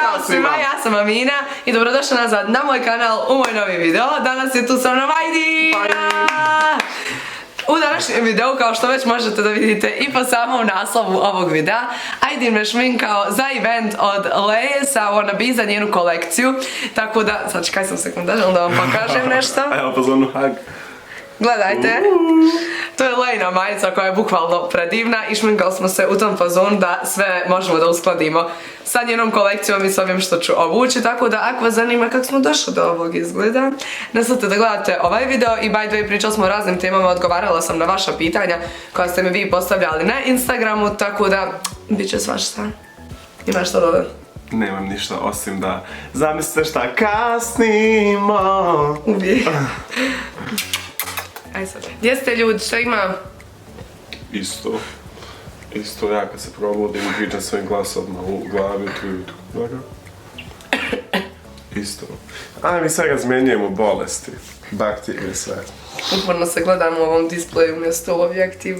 Ćao svima, ja sam Amina i dobrodošli nazad na moj kanal u moj novi video. Danas je tu sa mnom Ajdina! U današnjem videu, kao što već možete da vidite i po samom naslovu ovog videa, Ajdin me šminkao za event od Leje sa Wannabe za njenu kolekciju. Tako da, sad čekaj sam sekunda, želim da vam pokažem nešto. Evo pozvanu hag. Gledajte, to je Lejna majica koja je bukvalno predivna i šminkali smo se u tom fazonu da sve možemo da uskladimo sa njenom kolekcijom i s ovim što ću obući, tako da ako vas zanima kako smo došli do ovog izgleda, nastavite da gledate ovaj video i by the way pričali smo o raznim temama, odgovarala sam na vaša pitanja koja ste mi vi postavljali na Instagramu, tako da bit će svašta. Imaš što dodati? Nemam ništa osim da zamislite šta kasnimo. Uvijek. Aj sad. Gdje ste ljudi, šta ima? Isto ja kad se probudim i pričam svojim glasom u glavi tu jutro. Isto. A mi sad razmjenjujemo bolesti. Bakterije sve. Uporno se gledamo u ovom displeju umjesto u objektiv.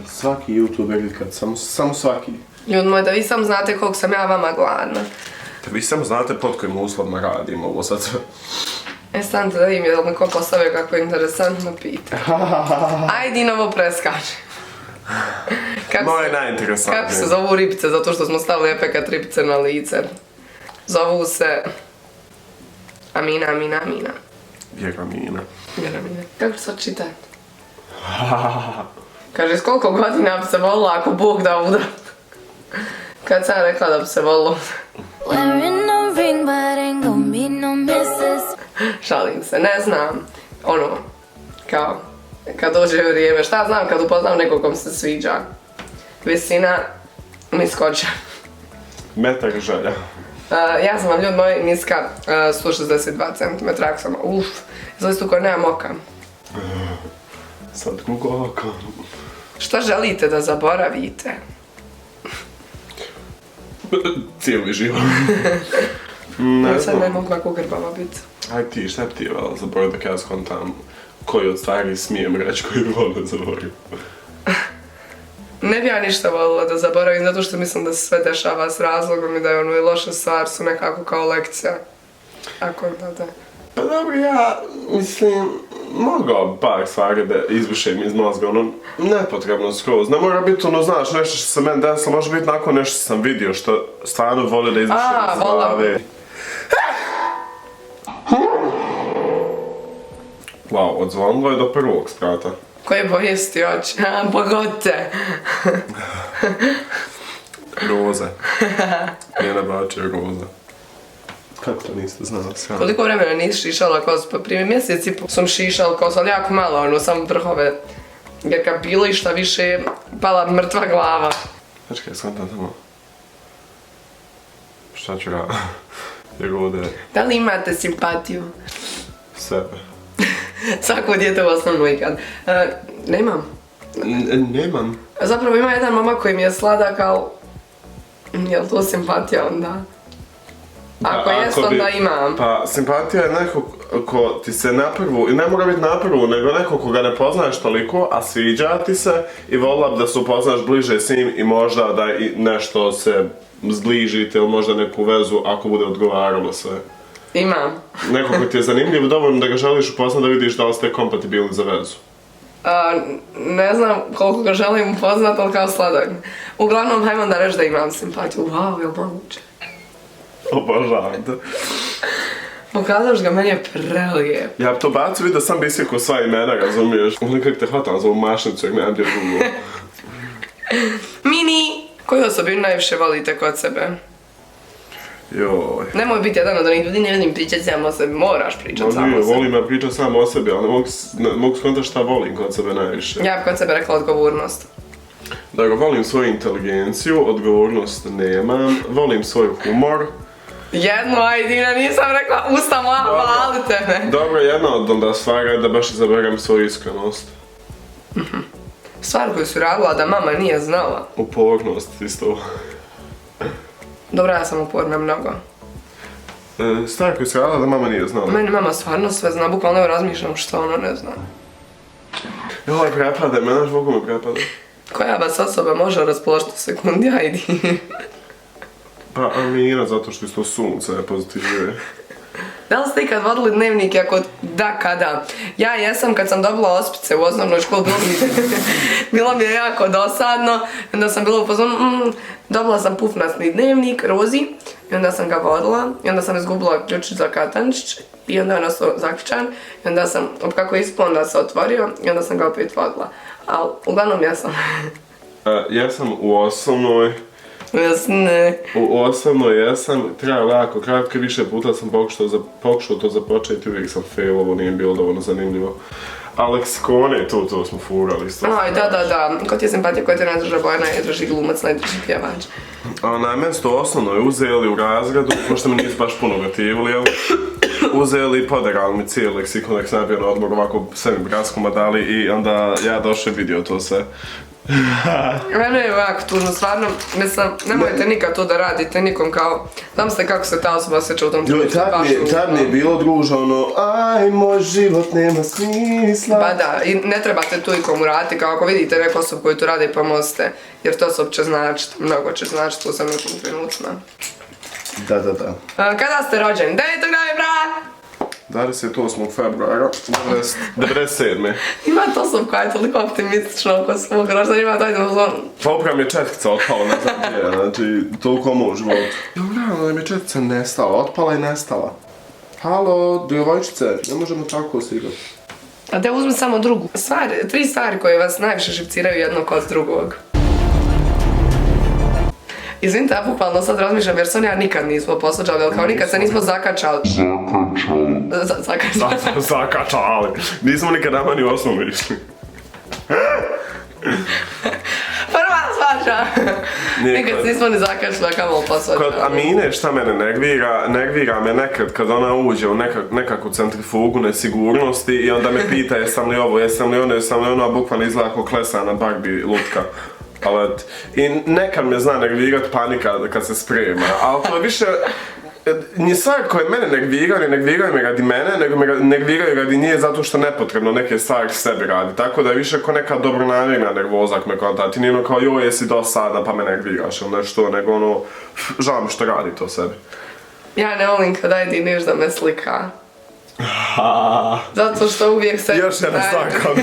Svaki youtuber kad, samo svaki. Ljudi moj, da vi sam znate koliko sam ja vama gladna. Da vi samo znate pod kojim uslovima radimo ovo sad. Stanite da vidim je li me ko postavio kako je interesantno pita. Ajdin ovo preskače. Moje najinteresantnije. Kako se zovu ribice, zato što smo stavili efekat ribice na lice. Zovu se... Amina. Vjeramina. Kako se čita? Kaže, s koliko godina bi se volila ako Bog da uda? Kad sam rekla da bi se volila šalim se, ne znam, ono, kao, kad dođe vrijeme, šta znam kad upoznam nekog kom se sviđa. Visina mi skoča. Metar želja. Ja sam vam ljudi moji niska, 162 cm, ako sam, izlistu koja nemam oka. Sad Google oko. Šta želite da zaboravite? Cijeli život. Sad ne mogu ovako grbava biti. Aj ti, šta bi ti zaboraviti dok ja skontam koji od stvari smijem reći koji bi volio zaboraviti? Ne bi ja ništa volila da zaboravim, zato što mislim da se sve dešava s razlogom i da je ono i loše stvari su nekako kao lekcija. Ako da. Pa dobro, ja mislim, mogao par stvari da izbrišem iz mozga, ono, nepotrebno skroz. Ne mora biti ono, znaš, nešto što se meni desilo, može biti nakon nešto što sam vidio, što stvarno volio da izbrišem iz glave. Wow, odzvonilo je do prvog sprata. Koje boje sti oči? Bogote! Roze. Njena bača je roza. Kako to niste znali? Koliko vremena nisi šišala kosu? Pa prije mjeseci sam šišala kosu, ali jako malo, ono, samo vrhove. Jer kad bilo i šta više je pala mrtva glava. Znači kaj, skontam tamo. Šta ću raditi? Jer ovdje... Da li imate simpatiju? Sebe. Svako dijete u osnovnoj ikad. Nemam. Nemam. Zapravo ima jedan momak koji mi je sladak, ali... Je li to simpatija onda? Ako jest, onda imam. Pa, simpatija je neko ko ti se naprvu, i ne mora biti naprvu, nego neko koga ne poznaješ toliko, a sviđa ti se i volila bi da se upoznaš bliže s njim i možda da i nešto se zbližite ili možda neku vezu ako bude odgovaralo sve. Imam. Neko ko ti je zanimljiv, dovoljno da ga želiš upoznat da vidiš da li ste kompatibilni za vezu. Ne znam koliko ga želim upoznat, ali kao sladak. Uglavnom, hajmo da reći da imam simpatiju. Wow, je li moguće? Obožavam te. Pokazaš ga, meni je prelijep. Ja bi to bacio vidio sam bi isvikao sva imena, razumiješ? Ono kako te hvatam za ovu mašnicu jer nemam gdje drugo. Mini! Koju osobinu najviše volite kod sebe? Joj. Nemoj biti jedan od onih ljudi, ne vidim pričati samo o sebi, moraš pričati samo o sebi. Volim ja pričati samo o sebi, ali ne mogu skontati šta volim kod sebe najviše. Ja bi kod sebe rekla odgovornost. Dakle, volim svoju inteligenciju, odgovornost nemam, volim svoj humor. Jedno, Ajdina, nisam rekla, usta moja, valite me. Dobro, jedna od onda stvari je da baš izaberem svoju iskrenost. Stvar koju su radila da mama nije znala. Upornost, isto. Dobro, ja sam uporna mnogo. Stvar koju su radila da mama nije znala. Meni mama stvarno sve zna, bukvalno evo razmišljam što ono ne zna. Joj, prepade me, znaš, Bogu me prepade. Koja vas osoba može raspoložiti u sekundi, ajdi. Pa Amina, zato što isto sunce ne pozitivuje. Da li ste ikad vodili dnevnik, ako da, kada? Ja jesam kad sam dobila ospice u osnovnoj školi, bilo mi je jako dosadno, onda sam bila u fazonu, dobila sam pufnasni dnevnik, rozi, i onda sam ga vodila, i onda sam izgubila ključić za katančić, i onda je ono zaključan, i onda sam, kako je ispao, onda se otvorio, i onda sam ga opet vodila. Ali, uglavnom jesam. Ja sam u osnovnoj, Jasne. u osnovnoj jesam, trajalo jako kratko, više puta sam pokušao to započeti, uvijek sam failovo, nije bilo dovoljno zanimljivo. A leksikone, to smo furali isto. Aj, da. Ko ti je simpatija, ko ti je najdraža boja, najdraži glumac, najdraži pjevač? Na meni su to osnovno je uzeli u razredu, pošto mi nisu baš puno gotivili, jel? Uzeli i poderali mi cijeli leksikon, nek sam nabio na odmor, ovako sve mi braskoma dali i onda ja došao i vidio to sve. Mene je ovako tužno, stvarno, mislim, nemojte nikad to da radite nikom kao, znam se kako se ta osoba osjeća u tom trenutku. Tad mi je bilo družno ono, aj moj život nema smisla. Pa da, i ne trebate tu ikom uraditi, kao ako vidite neku osobu koju tu radi, pomozite, jer to osob će značiti, mnogo će značiti u samim trenucima. Da. Kada ste rođeni? 9. novembra! 28. februara 97. Ima to osob koja je toliko optimistična oko svog rođena, ima dojde u zonu. Pa upravo mi je četkica otpala, ne znam gdje, znači toliko mu u životu. Jo, realno da mi je četkica nestala, otpala i nestala. Halo, djevojčice, ne možemo tako se igrati. A da uzmem samo drugu. 3 stvari koje vas najviše šipciraju jedno kod drugog. Izvinite, ja bukvalno sad razmišljam jer Sonja nikad nismo posvađali, ali kao nikad se nismo zakačali. Zakačali. Nismo nikad nama ni u osnovu išli. Prva svađa! Nikad se nismo ni zakačali, a kamo posvađali. Kod Amine šta mene negvira me nekad kad ona uđe u nekakvu centrifugu nesigurnosti i onda me pita jesam li ovo, jesam li ono, a bukvalno izgleda kao klesana Barbie lutka. I nekad me zna negvirat panika kad se sprema, ali to je više... Nije stvari koje mene negviraju, ne negviraju me radi mene, nego me negviraju radi nje zato što nepotrebno neke stvari sebi radi. Tako da je više kao neka dobronamjerna nervoza ako me kontati. Nije ono kao joj jesi dosadna pa me negviraš ili nešto, nego ono žao mi što radi to sebi. Ja ne volim kad ajde nešto da me slika. Zato što uvijek se... Još jedna stvar kao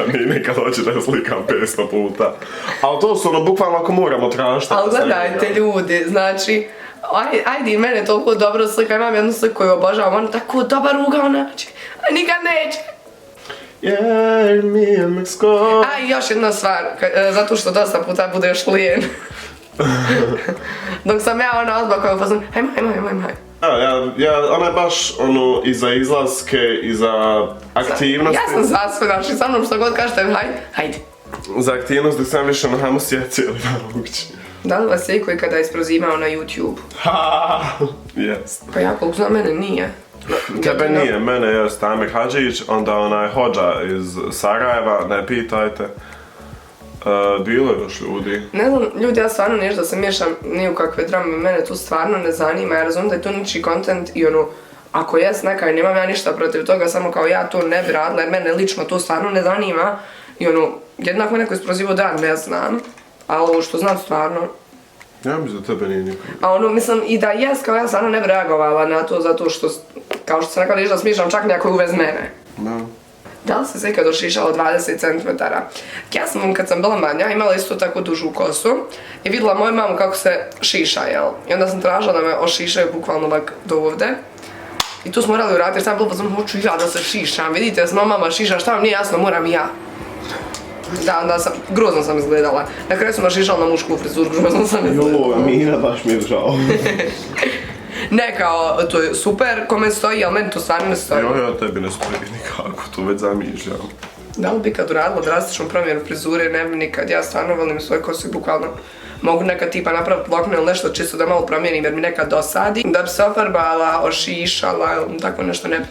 mi nekad hoće da slikam 500 puta. Ali to su ono, bukvalno ako moramo tražiti. Ali gledajte ljudi, znači, ajde i mene toliko dobro slika, imam jednu sliku koju obožavam, ono tako dobar ugao naći, a nikad neće. Jer mi je Mexico. A i još jedna stvar, zato što dosta puta budeš lijen. Dok sam ja ona osoba koja upozna, hajmo. Ona je baš ono i za izlaske i za aktivnosti. Ja sam za sve, znači sa mnom što god kažete, hajde. Za aktivnost dok sam više hajmo sjeti cijeli dan ući. Da li vas je iko ikada isprozimao na YouTube? Jest. Pa ja koliko znam, mene nije. Tebe nije, mene je Amir Hadžić, onda onaj Hođa iz Sarajeva, ne pitajte. Bilo je još ljudi. Ne znam, ljudi, ja stvarno nešto da se miješam ni u kakve drame, mene tu stvarno ne zanima, ja razumijem da je to ničiji kontent i ono, ako jes neka i nemam ja ništa protiv toga, samo kao ja to ne bi radila jer mene lično to stvarno ne zanima i ono, jednako me neko isprozivo da ne znam, ali ovo što znam stvarno. Ja mislim da tebe nije niko. A ono, mislim i da jes, kao ja stvarno ne bi reagovala na to zato što, kao što sam rekla ništa smišljam čak neko uvez mene. Da. Da li se se ikad ošišala 20 cm? Ja sam, kad sam bila manja, imala isto tako dužu kosu i vidjela moju mamu kako se šiša, jel? I onda sam tražila da me ošišaju bukvalno ovak do ovdje. I tu smo morali uraditi jer sam bila pozorno, hoću ja da se šišam, vidite da se mama šiša, šta vam nije jasno, moram i ja. Da, onda sam, grozno sam izgledala. Na kraju sam ošišala na mušku frizuru, grozno sam izgledala. Jo, Mina, baš mi je žao. Ne kao, to je super kome stoji, ali meni to stvarno ne stoji. Jo, tebi ne stoji nikako, to već zamišljam. Da li bi kad uradila drastičnu promjenu frizure, ne bi nikad, ja stvarno volim svoje kose bukvalno. Mogu nekad tipa napraviti lokne ili nešto čisto da malo promijenim jer mi nekad dosadi. Da bi se ofarbala, ošišala, tako nešto ne bi.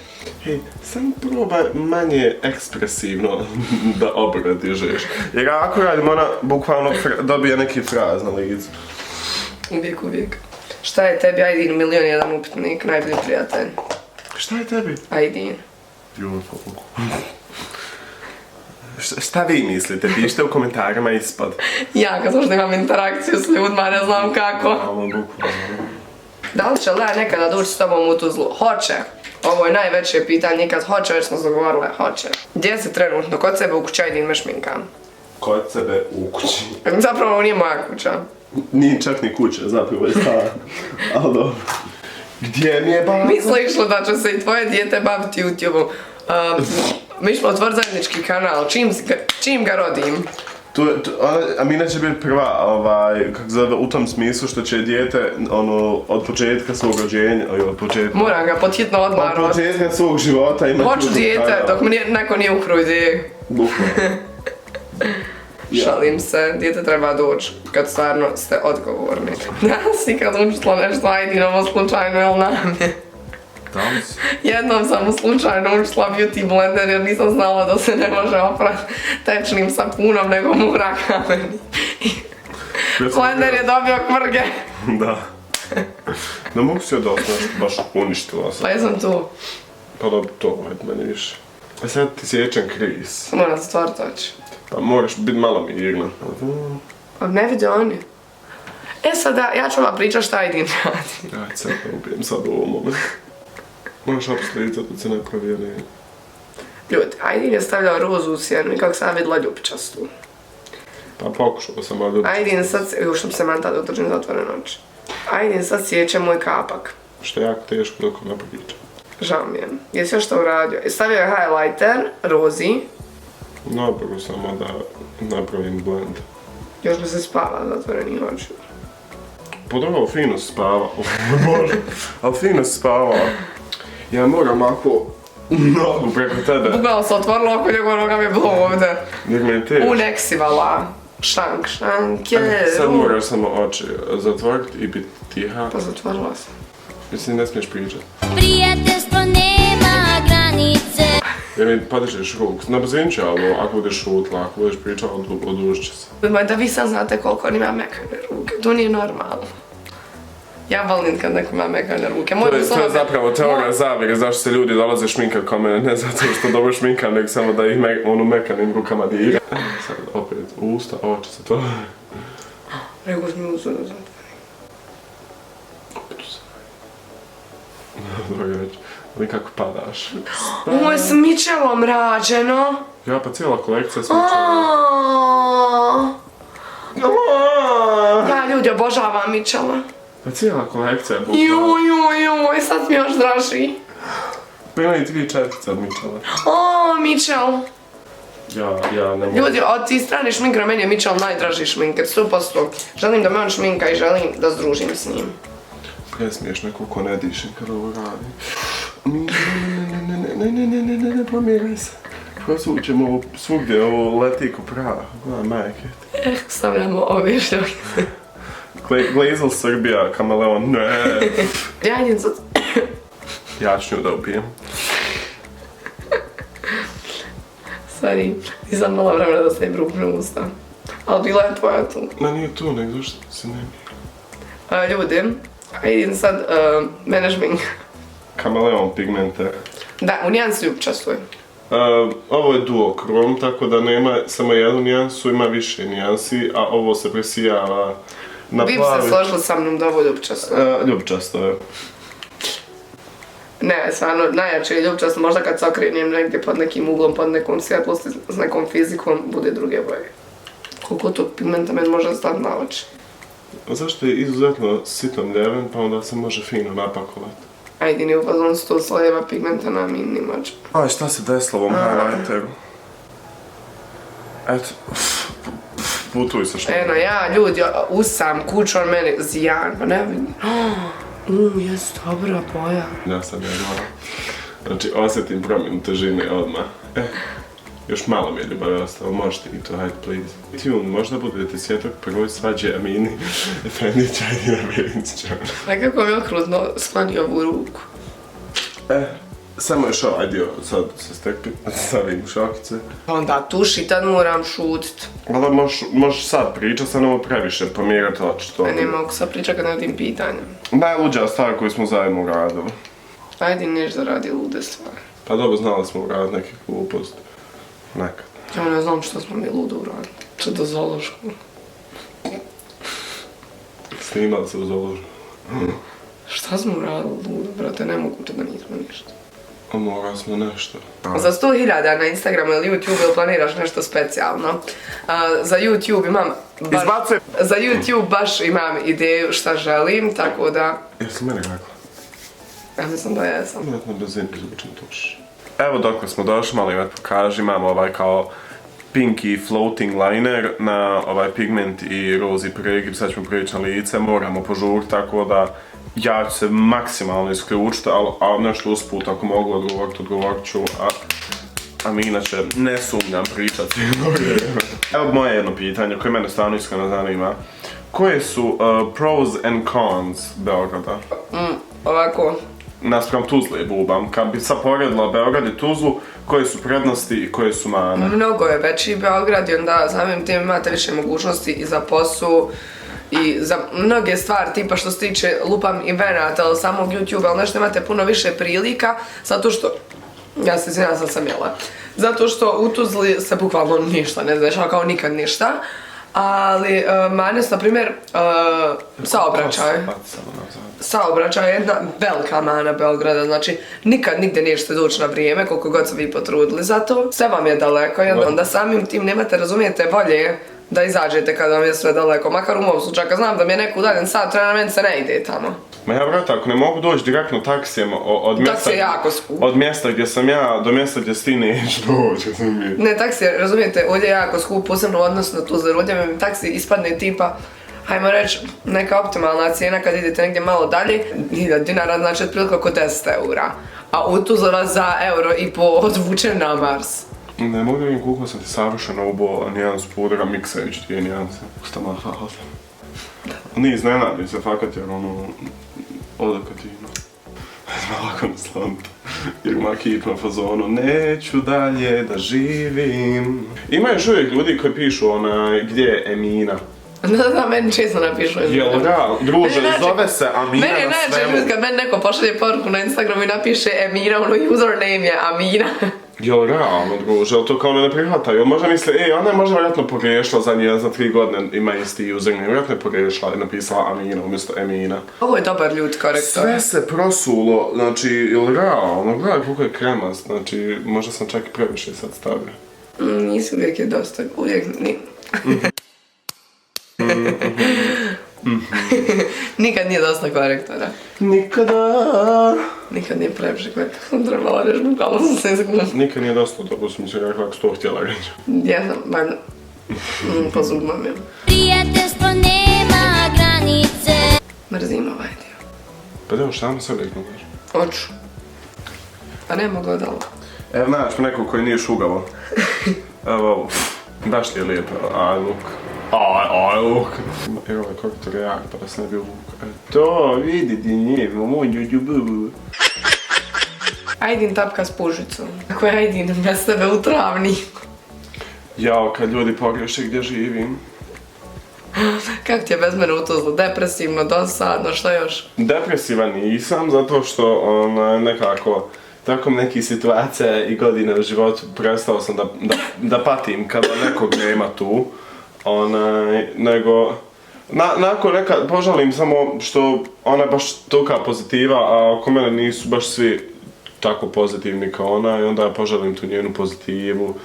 Hej, sam probaj manje ekspresivno da obradižeš. Jer ako radim ona bukvalno dobije neki fraz na licu. Uvijek. Šta je tebi Ajdin, milion jedan upitnik, najbolji prijatelj? Šta je tebi? Ajdin. Beautiful. Šta vi mislite? Pišite u komentarima ispod. Ja, kad što imam interakciju s ljudima, ne znam kako. Malo bukvalno. Da li će Lea nekada doći s tobom u Tuzlu? Hoće. Ovo je najveće pitanje ikad. Hoće, već smo se dogovorile. Hoće. Gdje si trenutno? Kod sebe u kući, ajde me šminkam. Kod sebe u kući. Zapravo ovo nije moja kuća. Nije čak ni kuća, zapravo je stan. Ali dobro. Gdje mi je baza? Misliš li da će se i tvoje dijete baviti YouTube-om? Mi ćemo otvoriti zajednički kanal. Čim ga rodim? Amina će biti prva, kako zove, u tom smislu što će dijete, od početka svog rođenja, od početka... Moram ga podhitno odmah Od početka svog života imati... Hoću dijete, dok mi neko nije u ideje. Bukvalno. Šalim se, dijete treba doći kad stvarno ste odgovorni. Ja si kad učila nešto, ajde, ovo slučajno, jel nam je? Tamo si. Jednom sam u slučajno učila beauty blender jer nisam znala da se ne može oprati tečnim sapunom, nego mora kameni. Blender je dobio kvrge. Da. Ne mogu se odosno, baš uništila sam. Pa jesam tu. Pa dobro, to je meni više. A sad ti sjećam kriz. Moram stvarno oći. Pa moraš biti malo mirna. Pa ne vide oni. E sada, ja ću vam pričati šta Aydin radi. Ajde, sad ne ubijem sad u ovom momentu. Moraš apsolutno da se ne provjeri. Ljudi, Aydin je stavljao rozu u sjenu i kako sam vidjela ljubčastu. Pa pokušao sam, ali ljubičastu. Aydin sad, što bi se man tada utržim zatvorene oči. Aydin sad sjeće moj kapak. Što je jako teško dok ne priča. Žao mi je. Jesi još što uradio? Stavio je highlighter, rozi. Napravo samo da napravim blend. Još bi se spala zatvorenih očiju. Podobno fino spava. Bože. Ali fino spava. Ja moram ako nogu preko tebe. Bukvalno se otvorilo oko njegova noga mi je bilo ovdje. Jer mi je teško. Uneksivala. Šank, je. Sad moraš samo oči zatvoriti i biti tiha. Pa zatvorila sam. Mislim, ne smiješ pričati. Prijateljstvo nema granice. Jer mi podižeš ruk. Na brzinu će, ali ako budeš šutla, ako budeš pričala, odužit će se. Da vi sad znate koliko on ima mekane ruke. To nije normalno. Ja volim kad neko ima mekane ruke. To je zapravo teorija zavire zašto se ljudi dolaze šminkat kao mene, ne zato što dobro šminkam, nego samo da ih mekanim rukama dira. Sad opet usta, oči se to... Rekao sam mi uzu da zatvori. Opet se... Dobro reći, ali kako padaš. Ovo je s Mitchellom rađeno. Ja, pa cijela kolekcija s Mitchellom. Ja ljudi obožavam Mitchella. Pa cijela kolekcija je bukvalno. Juj, sad mi još draži. Pa ima i 3 četkice od Mitchella. Mitchell. Ja ne mogu. Ljudi, od tih stranih šminkera meni je Mitchell najdraži šminker, 100%. Želim da me on šminka i želim da združim s njim. Presmiješ neko ko ne diše kad ovo radi. Ne, pomiraj se. Prosućemo svugdje, ovo leti ko prava. Gledaj, majke. Stavljamo ove šljoke. Glazel Srbija, kameleon, ne. Jajnjen sad. Ja ću nju da upijem. Sorry, nisam malo vremena da se im rupnu usta. Ali bila je tvoja tu. Ne, nije tu, nego zašto se ne mi. Ljudi, Aydin sad mene šminka. Kameleon pigmente. Da, u nijansu ljubčastu je. Ovo je duokrom, tako da nema samo jednu nijansu, ima više nijansi, a ovo se presijava na plavi. Vi bi se složili sa mnom da ovo ljubčasto. Ljubčasto je. Ne, stvarno, najjače je ljubčasto, možda kad se okrenem negdje pod nekim uglom, pod nekom svjetlosti, s nekom fizikom, bude druge boje. Koliko tog pigmenta meni može stati na oči. Zašto je izuzetno sitan ljeven, pa onda se može fino napakovati. Aydin je u fazonu 100 slojeva pigmenta na minim očima. Aj, šta se desilo ovom highlighteru? Eto, putuj se što. Eno, ja, ljudi, usam kuću, on meni zijan, pa ne vidim. Jes dobra boja. Ja sam jedvala. Znači, osjetim promjenu težine odmah. Još malo mi je ljubav ostalo, možete i to, hajde, please. Tune, možda budete svjetok prvoj svađe Amini, Efendića i Aydina Berincića. Nekako mi je okrutno sklonio ovu ruku. Samo još ovaj dio, sad se stekpi, stavim šokice. Onda tuši, tad moram šutit. Ali možeš sad pričat, sad ovo previše pomirati oči to. Ne mogu sad pričat kad ne vidim pitanja. Najluđa stvar koju smo zajedno uradili. Aydin nešto radi lude stvari. Pa dobro, znali smo uraditi neke gluposti. Nekad. Ja ne znam što smo mi ludo uradili. Što do zološku. Snimali se u zoložu. Šta smo uradili ludo, brate, ne mogu da nismo ništa. Morali smo nešto. Za 100.000 na Instagramu ili YouTube ili planiraš nešto specijalno? Za YouTube imam... Izbacuj! Za YouTube baš imam ideju šta želim, tako da... Jesi meni rekla? Ja mislim da jesam. Na brzinu izvučem tuš. Evo dok smo došli, malo imat pokaži, imamo ovaj kao pinky floating liner na ovaj pigment i rozi pregib, sad ćemo prijeći na lice, moramo požuriti, tako da ja ću se maksimalno isključiti, ali nešto usput ako mogu odgovorit ću, a mi inače ne sumnjam pričati. Evo moje jedno pitanje koje mene stvarno iskreno zanima. Koje su pros and cons Beograda? Ovako, Naspram Tuzle bubam. Kad bi sad poredila Beograd i Tuzlu, koje su prednosti i koje su mane? mnogo je veći Beograd i onda samim tim imate više mogućnosti i za posao i za mnoge stvari, tipa što se tiče lupam invenata ili samog YouTube, ali nešto imate puno više prilika, zato što, ja se izvinjam, sad sam jela, zato što u Tuzli se bukvalno ništa ne dešava, kao nikad ništa, ali mane su, na primjer, saobraćaj. Saobraćaj je jedna velika mana Beograda, znači nikad nigdje nećete doći na vrijeme koliko god se vi potrudili za to. Sve vam je daleko i onda samim tim nemate, razumijete, volje da izađete kada vam je sve daleko, makar u mom slučaju, kad znam da mi je neko udaljen sat, na meni se ne ide tamo. Ma ja brate, ako ne mogu doći direktno taksijem od mjesta... Taksi je jako skup. Od mjesta gdje sam ja do mjesta gdje ti neću doći, razumijete? Ne, taksi je, razumijete, ovdje je jako skup, posebno u odnosu na Tuzlu, ovdje mi taksi ispadne tipa, hajmo reći, neka optimalna cijena kad idete negdje malo dalje, 1000 dinara, znači otprilike oko 10 eura. A u Tuzlu vas za €1,5 odvuče na Mars. Ne mogu da vidim koliko sam ti savršeno ubao nijansu pudra miksajući dvije nijanse. Stama hvala. Nije iznenadim se fakat jer odakatino. Lako mi slamta. Jer ima kip na fazonu, neću dalje da živim. Ima još uvijek ljudi koji pišu gdje je Emina. Da, meni često napišu Emina. Jel da, druže, zove se Amina Meni je na najčešće svemu. kad meni neko pošalje poruku na Instagramu i napiše Emina, username je Amina. Jel realno, druže, jel to kao ne prihvataju? Jel možda misle, ona je možda vjerojatno pogriješila za 3 godine, ima isti username, vjerojatno je pogriješila i napisala Amina umjesto Emina. Ovo je dobar ljud korektor. Sve se prosulo, znači, jel realno, gledaj koliko je kremast, znači, možda sam čak i previše sad stavio. Nisi, uvijek je dosta, uvijek ni... Nikad nije dosta korektora. Nikada. Nikad nije previše korektora. Sam trebala reći, bukvalno sam se izgubila. Nikad nije dosta, dobro sam se rekla ako to htjela reći. Jesam, valjda. Po zubima mi. Prijateljstvo nema granice. Mrzim ovaj dio. Pa da, šta mi se rekao baš? Hoću. A ne mogu gledalo. Evo, znaš mi nekog koji nije šugavo. Evo ovo. Baš ti je lijepo, aj look. Aj look. Jer ovaj korektor je jak, pa da se ne bi uvuk. To, vidi ti njevo, moj YouTube. Ajdin tapka s pužicom. Ako je Ajdin bez sebe u travniku. Jao, kad ljudi pogriješe gdje živim. Kako ti je bez mene u Tuzlu? Depresivno, dosadno, što još? Depresivan nisam, zato što nekako tokom nekih situacija i godina u životu prestao sam da patim kada nekog nema tu. Nego, nakon nekad požalim samo što ona je baš toka pozitiva, a oko mene nisu baš svi tako pozitivni kao ona i onda ja požalim tu njenu pozitivu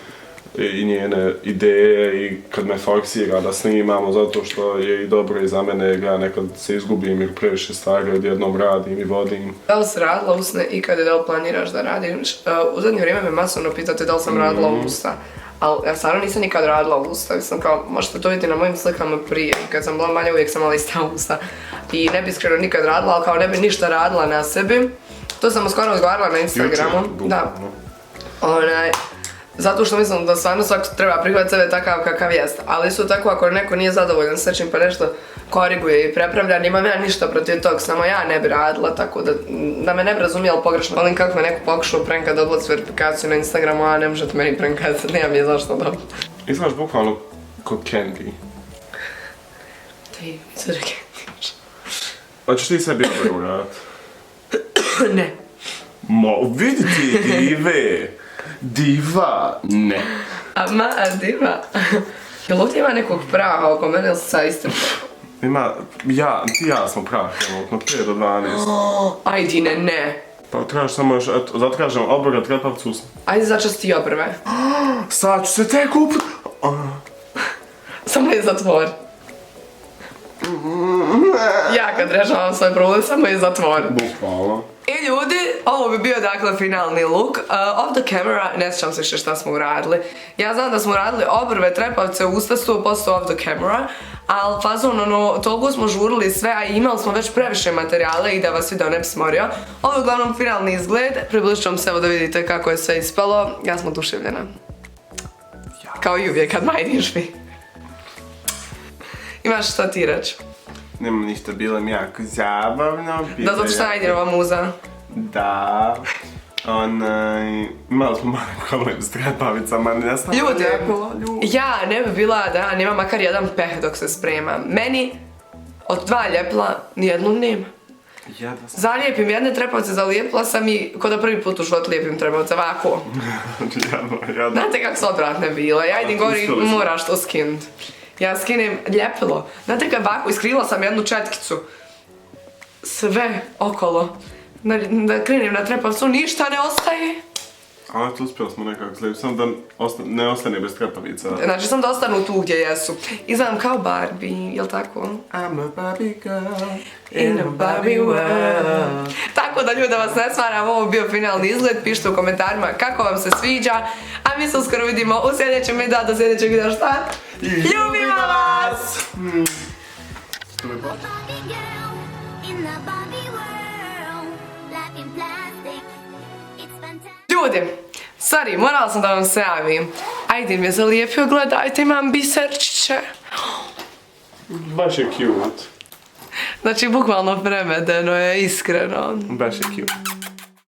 i njene ideje i kad me forsira da snimamo zato što je i dobro i za mene jer ja nekad se izgubim jer previše stvari odjednom radim i vodim. Da li si radila usne i kada da li planiraš da radiš? U zadnje vrijeme me masovno pitate da li sam radila usta. Ali ja stvarno nisam nikad radila usta, mislim kao, možete to vidjeti na mojim slikama prije, kad sam bila manja uvijek sam imala ista usta. I ne bi iskreno nikad radila, ali kao ne bi ništa radila na sebi. To sam skoro odgovarala na Instagramu. Da. Zato što mislim da stvarno svako treba prihvatiti sebe takav kakav jest. Ali isto tako ako neko nije zadovoljan s nečim pa nešto koriguje i prepravlja, nimam ja ništa protiv tog, samo ja ne bi radila, tako da me ne bi razumijeli pogrešno. Volim kako me neko pokušao prankat da odlazi verifikaciju na Instagramu, a ne možete meni prankat, nemam je zašto da. Izgledaš bukvalno ko Candy. Ti, crke. Hoćeš ti sebi ovo uradit? Ne. Vidi ti dive! Diva! Ne. Ama, diva. Jel ovdje ima nekog praha oko mene ili se sad istrpao? Ima, ti i ja smo prah, od 5 do 12. Ajdine, ne. Pa trebaš samo još, eto, zatražem obroga trepavcu usne. Ajde začasti obrve. Sad ću se tek uput... Samo je zatvor. Ja kad rešavam svoj problem, samo je zatvor. Bukvalno. I ljudi, ovo bi bio dakle finalni look. Off the camera, ne sjećam se više šta smo uradili. Ja znam da smo uradili obrve, trepavce, usta 100% off the camera, ali fazon, ono, toliko smo žurili sve, a imali smo već previše materijale i da vas video ne bi smorio. Ovo je uglavnom finalni izgled, približit ću vam se evo da vidite kako je sve ispalo. Ja sam oduševljena. Kao i uvijek kad majniš mi. Imaš šta ti reći? Nemam ništa, bilo mi jako zabavno. Da, zato što Ajdinova muza. Da. Imali smo mali problem s trepavicama, ne znam. Ljudi, ja ne bi bila da ja nemam makar jedan peh dok se spremam. Meni od 2 ljepla nijednog nema. Zalijepim jedne trepavce, zalijepila sam i ko da prvi put u životu lijepim trepavce, ovako. Jadno. Znate kako su odvratne bile, ja idem govorim moraš to skinut. Ja skinem ljepilo. Znate kad ovako iskrila sam jednu četkicu. Sve okolo. Da krenem na trepavcu, ništa ne ostaje. Ali to uspjeli smo nekako slijepiti, samo da ne ostane bez trepavica. Znači sam da ostanu tu gdje jesu. Izgledam kao Barbie, jel tako? I'm a Barbie girl In a Barbie world. Tako da ljudi, da vas ne smaram, ovo bio finalni izgled, pišite u komentarima kako vam se sviđa, a mi se uskoro vidimo u sljedećem videu, do sljedećeg videa šta? Ljubimo vas! Barbie girl in the Barbie world. Life in plastic, it's fantastic. Ljudi, sorry, morala sam da vam se javim. Ajde mi je zalijepio, gledajte, imam biserčiće. Baš je cute. Znači, bukvalno premedeno je, iskreno. Baš je cute.